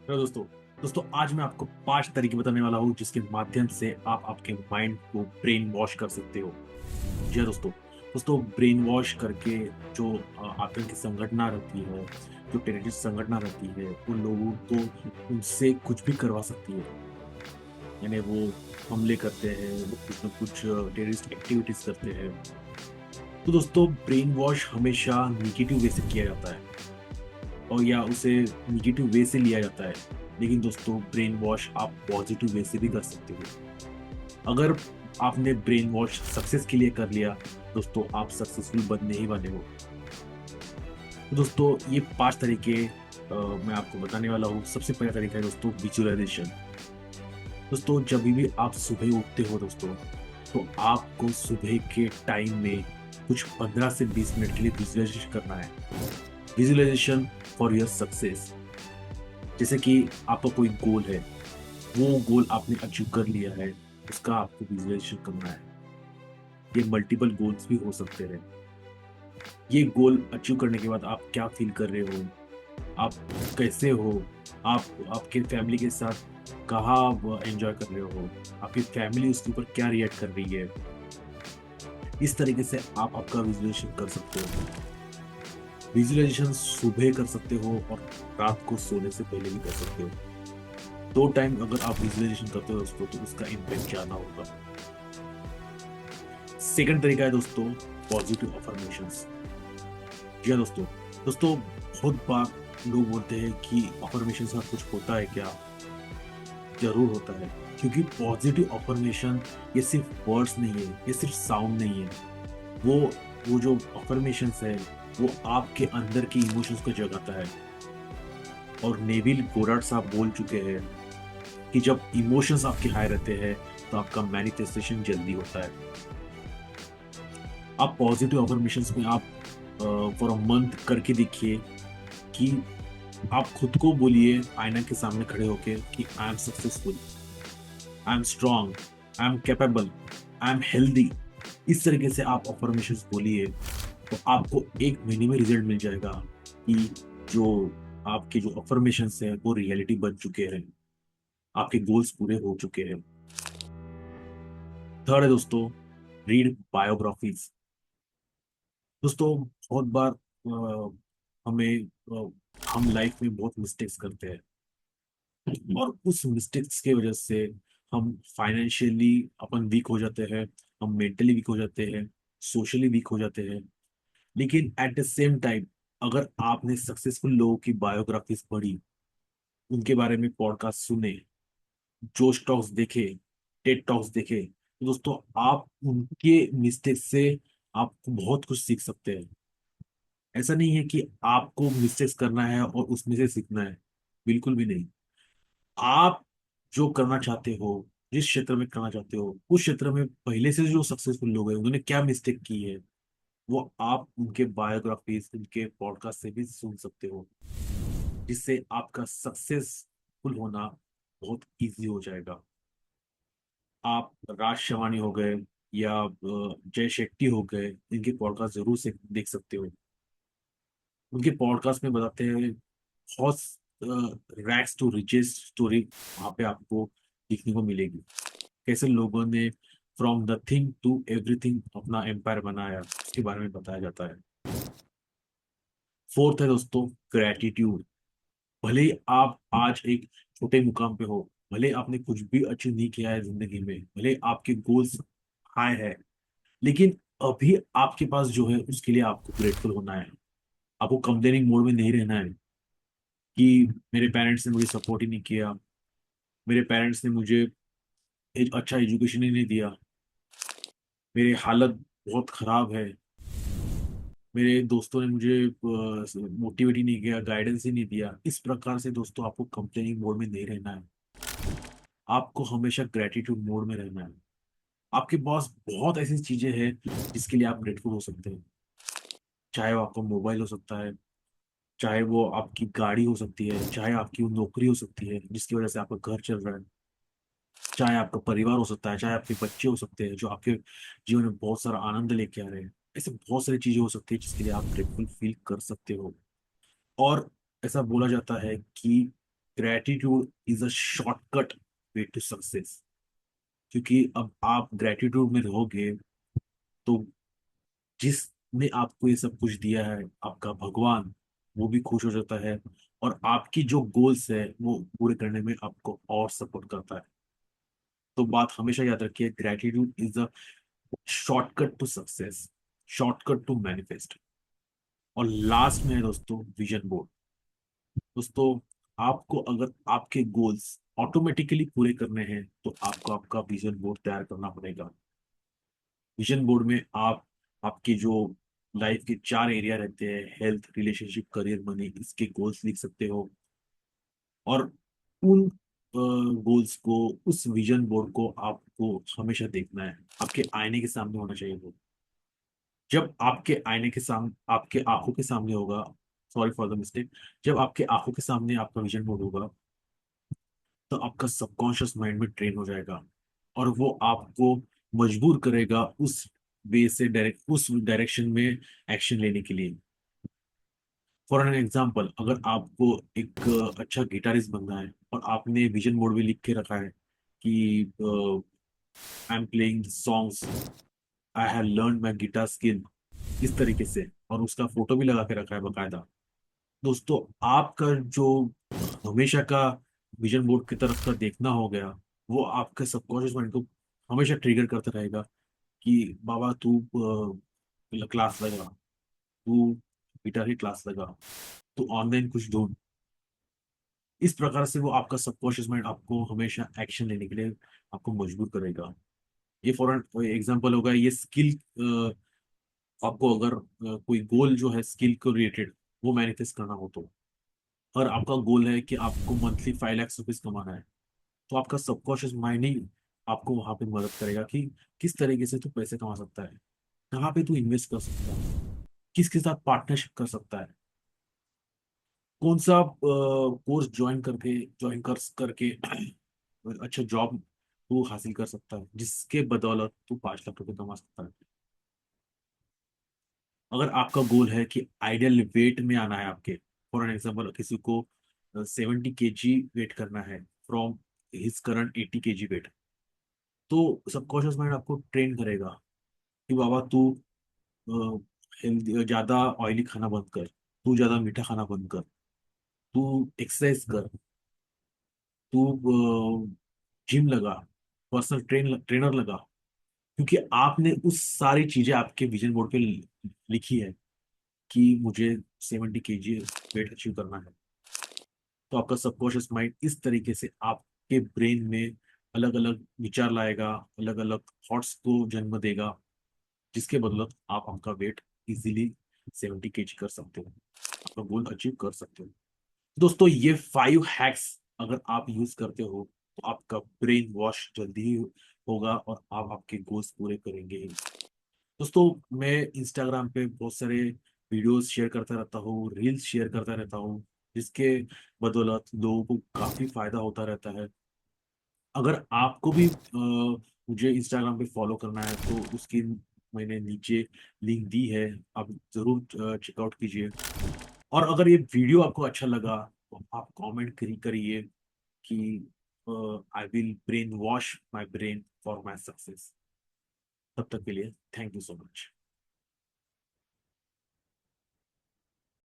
Hello दोस्तों। आज मैं आपको 5 तरीके बताने वाला हूँ जिसके माध्यम से आप आपके माइंड को ब्रेन वॉश कर सकते हो। जी हाँ दोस्तों। ब्रेन वॉश करके जो आतंकी संगठना रहती है, जो टेररिस्ट संगठना रहती है, उन लोगों को उनसे कुछ भी करवा सकती है। यानी वो हमले करते हैं, वो कुछ ना कुछ टेररिस्ट एक्टिविटीज करते हैं। तो दोस्तों, ब्रेन वॉश हमेशा निगेटिव वे से किया जाता है और या उसे निगेटिव वे से लिया जाता है। लेकिन दोस्तों, ब्रेन वॉश आप पॉजिटिव वे से भी कर सकते हो। अगर आपने ब्रेन वॉश सक्सेस के लिए कर लिया, दोस्तों आप सक्सेसफुल बनने ही वाले हो। तो दोस्तों, ये 5 तरीके मैं आपको बताने वाला हूँ। सबसे पहला तरीका है दोस्तों, विजुअलाइजेशन। दोस्तों, जब भी आप सुबह उठते हो दोस्तों, तो आपको सुबह के टाइम में कुछ 15 से 20 मिनट के लिए विजुअलाइजेशन करना है। Visualisation for your success. जैसे कि आपका कोई गोल है, वो गोल आपने अचीव कर लिया है, उसका आपको विजुअलाइजेशन करना है। ये मल्टीपल गोल्स भी हो सकते हैं। ये गोल अचीव करने के बाद आप क्या फील कर रहे हो, आप कैसे हो, आप आपके फैमिली के साथ कहाँ एंजॉय कर रहे हो, आपकी फैमिली उसके ऊपर क्या रिएक्ट कर रही है। इस तरीके से आप आपका विजुअलाइजेशन कर सकते हो। विजुअलाइजेशन सुबह कर सकते हो और रात को सोने से पहले भी कर सकते हो। 2 टाइम अगर आप विजुअलाइजेशन करते हो दोस्तों, तो उसका इम्पैक्ट ज्यादा होगा। सेकंड तरीका है दोस्तों, पॉजिटिव अफर्मेशंस। जी हाँ दोस्तों। बहुत बार लोग बोलते हैं कि अफर्मेशन से कुछ होता है क्या। जरूर होता है, क्योंकि पॉजिटिव अफर्मेशन ये सिर्फ वर्ड्स नहीं है, ये सिर्फ साउंड नहीं है। वो वो जो अफर्मेशंस है, वो आपके अंदर की इमोशंस को जगाता है। और नेविल गोडार्ड साहब बोल चुके हैं कि जब इमोशंस आपके हाई रहते हैं, तो आपका मैनिफेस्टेशन जल्दी होता है। आप पॉजिटिव अफर्मेशंस में आप फॉर अ मंथ करके देखिए कि आप खुद को बोलिए आईना के सामने खड़े होके कि I am successful, I am strong, I am capable, I am healthy. इस तरीके से आप अफर्मेशंस बोलिए, तो आपको 1 महीने में रिजल्ट मिल जाएगा कि जो आपके जो अफर्मेशंस हैं वो रियलिटी बन चुके हैं, आपके गोल्स पूरे हो चुके हैं। थर्ड है दोस्तों, रीड बायोग्राफीज। दोस्तों, बहुत बार हमें हम लाइफ में बहुत मिस्टेक्स करते हैं और उस मिस्टेक्स की वजह से हम फाइनेंशियली अपन वीक हो जाते हैं, हम मेंटली वीक हो जाते हैं, सोशली वीक हो जाते हैं। लेकिन एट द सेम टाइम, अगर आपने सक्सेसफुल लोगों की बायोग्राफीज पढ़ी, उनके बारे में पॉडकास्ट सुने, जोश टॉक्स देखे, टेड टॉक्स देखे, तो दोस्तों आप उनके मिस्टेक्स से आपको बहुत कुछ सीख सकते हैं। ऐसा नहीं है कि आपको मिस्टेक्स करना है और उसमें से सीखना है, बिल्कुल भी नहीं। आप जो करना चाहते हो, जिस क्षेत्र में करना चाहते हो, उस क्षेत्र में पहले से जो सक्सेसफुल लोग हैं उन्होंने क्या मिस्टेक की है, वो आप उनके बायोग्राफीज, उनके पॉडकास्ट से भी सुन सकते हो, जिससे आपका सक्सेसफुल होना बहुत इजी हो जाएगा। आप राज शवानी हो गए या जय शेट्टी हो गए, इनके पॉडकास्ट जरूर से देख सकते हो। उनके पॉडकास्ट में बताते हैं बहुत रैग्स टू रिचेस स्टोरी, वहां पे आपको देखने को मिलेगी। कैसे लोगों ने फ्रॉम नथिंग टू एवरीथिंग अपना एम्पायर बनाया, उसके बारे में बताया जाता है। फोर्थ है दोस्तों, ग्रेटिट्यूड। भले ही आप आज एक छोटे मुकाम पे हो, भले आपने कुछ भी अचीव नहीं किया है जिंदगी में, भले आपके गोल्स हाई है, लेकिन अभी आपके पास जो है उसके लिए आपको ग्रेटफुल होना है। आपको कंप्लेनिंग मोड में नहीं रहना है कि मेरे पेरेंट्स ने मुझे सपोर्ट ही नहीं किया, मेरे पेरेंट्स ने मुझे एक अच्छा एजुकेशन ही नहीं दिया, मेरी हालत बहुत खराब है, मेरे दोस्तों ने मुझे मोटिवेट ही नहीं किया, गाइडेंस ही नहीं दिया। इस प्रकार से दोस्तों आपको कंप्लेनिंग मोड में नहीं रहना है। आपको हमेशा ग्रेटिट्यूड मोड में रहना है। आपके पास बहुत ऐसी चीजें हैं जिसके लिए आप ग्रेटफुल हो सकते हैं। चाहे वो आपका मोबाइल हो सकता है, चाहे वो आपकी गाड़ी हो सकती है, चाहे आपकी वो नौकरी हो सकती है जिसकी वजह से आपका घर चल रहा है, चाहे आपका परिवार हो सकता है, चाहे आपके बच्चे हो सकते हैं जो आपके जीवन में बहुत सारा आनंद लेके आ रहे हैं। ऐसे बहुत सारी चीजें हो सकती है जिसके लिए आप ग्रेटफुल फील कर सकते हो। और ऐसा बोला जाता है कि gratitude is a shortcut way to success. क्योंकि अब आप ग्रेटिट्यूड में रहोगे तो जिसने आपको ये सब कुछ दिया है, आपका भगवान, वो भी खुश हो जाता है और आपकी जो गोल्स है वो पूरे करने में आपको और सपोर्ट करता है। तो बात हमेशा याद रखिए, gratitude is a shortcut to success, shortcut to manifest. और लास्ट में है दोस्तों विजन बोर्ड। दोस्तों, आपको अगर आपके गोल्स ऑटोमेटिकली पूरे करने हैं तो आपको आपका विजन बोर्ड तैयार करना पड़ेगा। विजन बोर्ड में आप आपके जो लाइफ के 4 एरिया रहते हैं, हेल्थ, रिलेशनशिप, करियर, मनी, इसके गोल्स लिख सकते हो। और उन गोल्स को, उस विजन बोर्ड को आपको हमेशा देखना है, आपके आईने के सामने होना चाहिए वो। जब आपके आईने के सामने, आपके आंखों के सामने होगा, सॉरी फॉर द मिस्टेक, जब आपके आंखों के सामने आपका विजन बोर्ड होगा तो आपका सबकॉन्शियस माइंड में ट्रेन हो जाएगा और वो आपको मजबूर करेगा उस वे से डायरेक्ट उस डायरेक्शन में एक्शन लेने के लिए। फॉर एन एग्जाम्पल, अगर आपको एक अच्छा गिटारिस्ट बनना है और आपने विजन बोर्ड में लिख के रखा है कि I am playing songs, I have learn my guitar skill, इस तरीके से, और उसका फोटो भी लगा के रखा है बकायदा, दोस्तों आपका जो हमेशा का विजन बोर्ड की तरफ का देखना हो गया, वो आपके सबकॉन्शियस माइंड को हमेशा ट्रिगर करता रहेगा कि बाबा तू क्लास लगा, तू गिटार की क्लास लगा, तू ऑनलाइन कुछ ढूंढ। इस प्रकार से वो आपका सबकॉन्शियस माइंड आपको हमेशा एक्शन लेने के लिए आपको मजबूर करेगा। ये फॉर एग्जांपल होगा, ये स्किल, आपको अगर कोई गोल जो है स्किल को रिलेटेड वो मैनिफेस्ट करना हो तो, और आपका गोल है कि आपको मंथली 5 लाख रुपीज कमाना है, तो आपका सबकॉन्शियस माइंड ही आपको वहां पे मदद करेगा कि किस तरीके से तू पैसे कमा सकता है, कहाँ पे तू इन्वेस्ट कर सकता है, किसके साथ पार्टनरशिप कर सकता है, कौन सा कोर्स ज्वाइन करके अच्छा जॉब तू हासिल कर सकता है जिसके बदौलत तू 5 लाख रुपए कमा सकता है। अगर आपका गोल है कि आइडियल वेट में आना है आपके, फॉर एन एग्जाम्पल किसी को 70 kg वेट करना है from his current 80 kg weight, तो सबकॉन्शियस माइंड आपको ट्रेन करेगा कि बाबा तू हेल्दी, ज्यादा ऑयली खाना बंद कर, तू ज्यादा मीठा खाना बंद कर, तू एक्सरसाइज कर, तू जिम लगा, ट्रेनर लगा। क्योंकि आपने उस सारी चीजें आपके विजन बोर्ड पे लिखी है कि मुझे 70 kg वेट अचीव करना है, तो आपका सबकॉन्शियस माइंड इस तरीके से आपके ब्रेन में अलग अलग विचार लाएगा, अलग अलग थॉट्स को जन्म देगा, जिसके बदौलत आप आपका वेट इजीली 70 kg कर सकते हो, आपका गोल अचीव कर सकते हो। दोस्तों, ये 5 हैक्स अगर आप यूज करते हो तो आपका ब्रेन वॉश जल्दी ही होगा और आप आपके गोल्स पूरे करेंगे ही। दोस्तों, मैं इंस्टाग्राम पे बहुत सारे वीडियोस शेयर करता रहता हूँ, रील्स शेयर करता रहता हूँ, जिसके बदौलत लोगों को काफी फायदा होता रहता है। अगर आपको भी मुझे इंस्टाग्राम पे फॉलो करना है तो उसकी मैंने नीचे लिंक दी है, आप जरूर चेकआउट कीजिए। और अगर ये वीडियो आपको अच्छा लगा तो आप कमेंट करिए कि I will brain wash my brain for my success. तब तक के लिए थैंक यू सो मच।